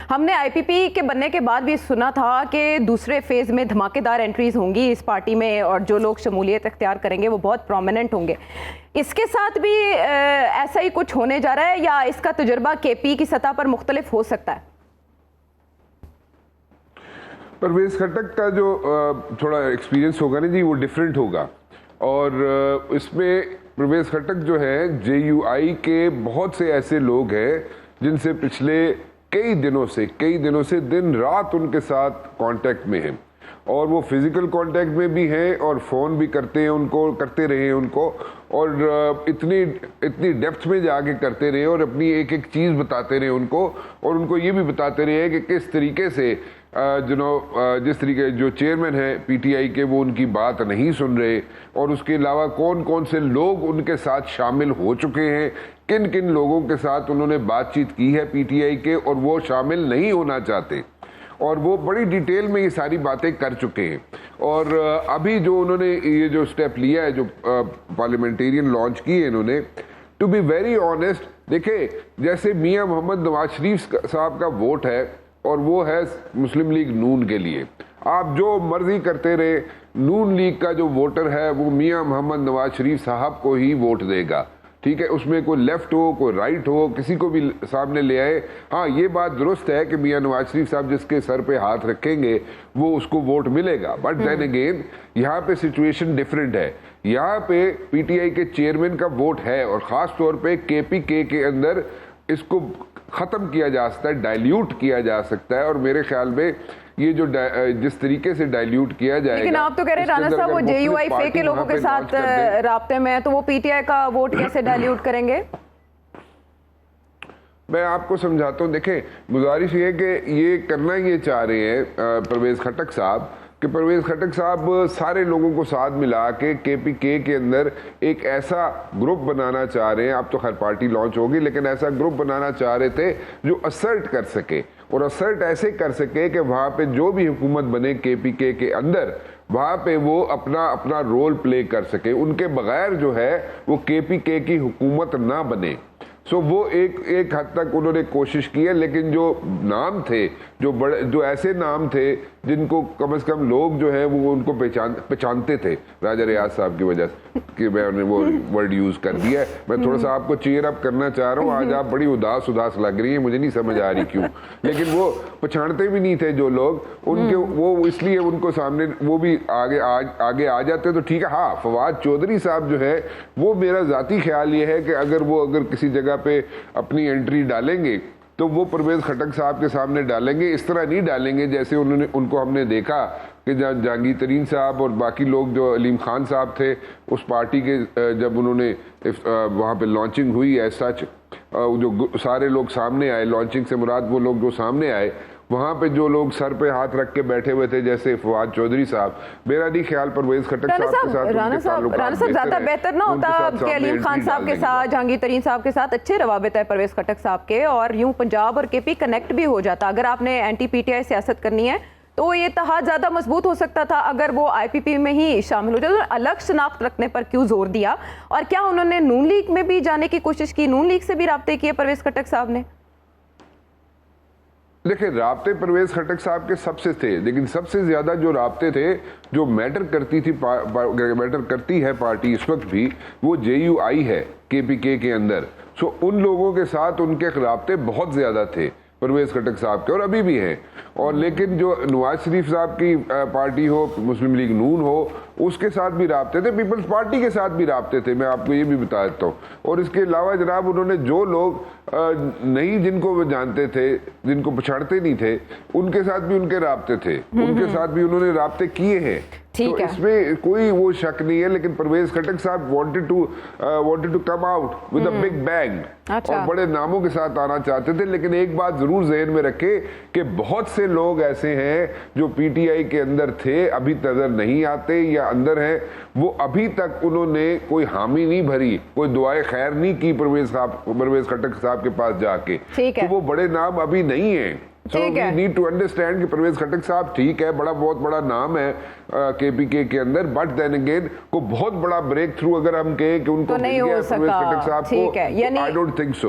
हमने आईपीपी के बनने के बाद भी सुना था कि दूसरे फेज में धमाकेदार एंट्रीज होंगी इस पार्टी में और जो लोग शमूलियत इख्तियार करेंगे वो बहुत प्रोमिनेंट होंगे। इसके साथ भी ऐसा ही कुछ होने जा रहा है या इसका तजुर्बा केपी की सतह पर मुख्तलिफ हो सकता है? परवेज खट्टक का जो थोड़ा एक्सपीरियंस होगा ना जी, वो डिफरेंट होगा। और इसमें परवेज खट्टक जो है जेयूआई के बहुत से ऐसे लोग हैं जिनसे पिछले कई दिनों से दिन रात उनके साथ कांटेक्ट में हैं, और वो फिजिकल कांटेक्ट में भी हैं और फ़ोन भी करते रहे हैं उनको, और इतनी डेप्थ में जाके करते रहे और अपनी एक एक चीज़ बताते रहे उनको, और उनको ये भी बताते रहे कि किस तरीके से जिस तरीके जो चेयरमैन है पीटीआई के वो उनकी बात नहीं सुन रहे, और उसके अलावा कौन कौन से लोग उनके साथ शामिल हो चुके हैं, किन किन लोगों के साथ उन्होंने बातचीत की है पीटीआई के और वो शामिल नहीं होना चाहते, और वो बड़ी डिटेल में ये सारी बातें कर चुके हैं। और अभी जो उन्होंने ये जो स्टेप लिया है, जो पार्लियामेंटेरियन लॉन्च की है इन्होंने, टू बी वेरी ऑनेस्ट, देखे जैसे मियां मोहम्मद नवाज शरीफ साहब का वोट है और वो है मुस्लिम लीग नून के लिए, आप जो मर्जी करते रहे, नून लीग का जो वोटर है वो मियां मोहम्मद नवाज शरीफ साहब को ही वोट देगा, ठीक है। उसमें कोई लेफ्ट हो कोई राइट हो, किसी को भी सामने ले आए। हाँ, ये बात दुरुस्त है कि मियां नवाज शरीफ साहब जिसके सर पे हाथ रखेंगे वो उसको वोट मिलेगा, बट देन अगेन यहाँ पे सिचुएशन डिफरेंट है। यहाँ पे पीटीआई के चेयरमैन का वोट है और ख़ास तौर पे केपीके के अंदर इसको ख़त्म किया जा सकता है, डाइल्यूट किया जा सकता है, और मेरे ख्याल में ये जो जिस तरीके से डाइल्यूट किया जाएगा। लेकिन आप तो कह रहे हैं राणा साहब वो जेयूआई फे के लोगों के साथ राब्ते में है, तो वो पीटीआई का वोट कैसे डाइल्यूट करेंगे? मैं आपको समझाता हूँ। देखें, गुजारिश ये कि ये करना ये चाह रहे हैं परवेज खट्टक साहब कि परवेज खट्टक साहब सारे लोगों को साथ मिला के केपीके के अंदर एक ऐसा ग्रुप बनाना चाह रहे हैं। अब तो हर पार्टी लॉन्च होगी, लेकिन ऐसा ग्रुप बनाना चाह रहे थे जो असर्ट कर सके, और असर्ट ऐसे कर सके कि वहाँ पे जो भी हुकूमत बने केपीके के अंदर, वहाँ पे वो अपना रोल प्ले कर सके, उनके बगैर जो है वो केपीके की हुकूमत ना बने। सो वो एक हद तक उन्होंने कोशिश की है, लेकिन जो नाम थे, जो ऐसे नाम थे जिनको कम से कम लोग जो है वो उनको पहचानते थे, राजा रियाज साहब की वजह से, कि मैंने वो वर्ड यूज कर दिया है। मैं थोड़ा सा आपको चीयर अप करना चाह रहा हूँ, आज आप बड़ी उदास लग रही है, मुझे नहीं समझ आ रही क्यों, लेकिन वो पहचानते भी नहीं थे जो लोग उनके, वो इसलिए उनको सामने वो भी आगे आ जाते तो ठीक है। हाँ, फवाद चौधरी साहब जो है वो, मेरा जाती ख्याल ये है कि अगर किसी जगह पे अपनी एंट्री डालेंगे तो वो परवेज खट्टक साहब के सामने डालेंगे, इस तरह नहीं डालेंगे जैसे उनको हमने देखा कि जहांगीर तरीन साहब और बाकी लोग, जो अलीम खान साहब थे उस पार्टी के, जब उन्होंने वहाँ पे लॉन्चिंग हुई है, सच जो सारे लोग सामने आए, लॉन्चिंग से मुराद वो लोग जो सामने आए, वहाँ पे जो लोग सर पे हाथ रख के बैठे हुए थे जैसे फवाद चौधरी साहब, मेरा नहीं ख्याल परवेज खट्टक साहब के साथ राणा साहब ज्यादा बेहतर ना होता कि अलीम खान साहब के साथ, जहांगीर तरीन साहब के साथ अच्छे रवाबित है परवेज खट्टक साहब के, और यूं पंजाब और केपी कनेक्ट भी हो जाता। अगर आपने एंटी पीटीआई सियासत करनी है तो ये इत्तेहाद ज्यादा मजबूत हो सकता था अगर वो आईपीपी में ही शामिल हो जाए। तो अलग शनाख्त रखने पर क्यों जोर दिया, और क्या उन्होंने नून लीग में भी जाने की कोशिश की, नून लीग से भी राब्ते किए परवेज खट्टक साहब ने? देखिए, राब्ते परवेज खट्टक साहब के सबसे थे, लेकिन सबसे ज्यादा जो राब्ते थे, जो मैटर करती है पार्टी इस वक्त भी, वो जेयूआई है केपीके के अंदर। सो उन लोगों के साथ उनके राब्ते बहुत ज्यादा थे परवेज खट्टक साहब के, और अभी भी हैं। और लेकिन जो नवाज शरीफ साहब की पार्टी हो, मुस्लिम लीग नून हो, उसके साथ भी राब्ते थे, पीपल्स पार्टी के साथ भी राब्ते थे, मैं आपको ये भी बता देता हूँ। और इसके अलावा जनाब, उन्होंने जो लोग नहीं, जिनको वो जानते थे, जिनको पछाड़ते नहीं थे, उनके साथ भी उनके राब्ते थे, उनके साथ भी उन्होंने राब्ते किए हैं। तो इसमें कोई वो शक नहीं है, लेकिन परवेज खट्टक साहब wanted to come out with a big bang, और बड़े नामों के साथ आना चाहते थे। लेकिन एक बात जरूर ज़हन में रखे कि बहुत से लोग ऐसे हैं जो पीटीआई के अंदर थे, अभी नजर नहीं आते या अंदर हैं, वो अभी तक उन्होंने कोई हामी नहीं भरी, कोई दुआए खैर नहीं की परवेज खट्टक साहब के पास जाके, तो वो बड़े नाम अभी नहीं है। So we need to understand कि परवेज खट्टक साहब ठीक है, बहुत बड़ा नाम है केपीके के अंदर, बट देन अगेन को बहुत बड़ा ब्रेक थ्रू अगर हम कहें कि उनको तो नहीं हो सका, परवेज खट्टक साहब को, आई डोंट थिंक सो।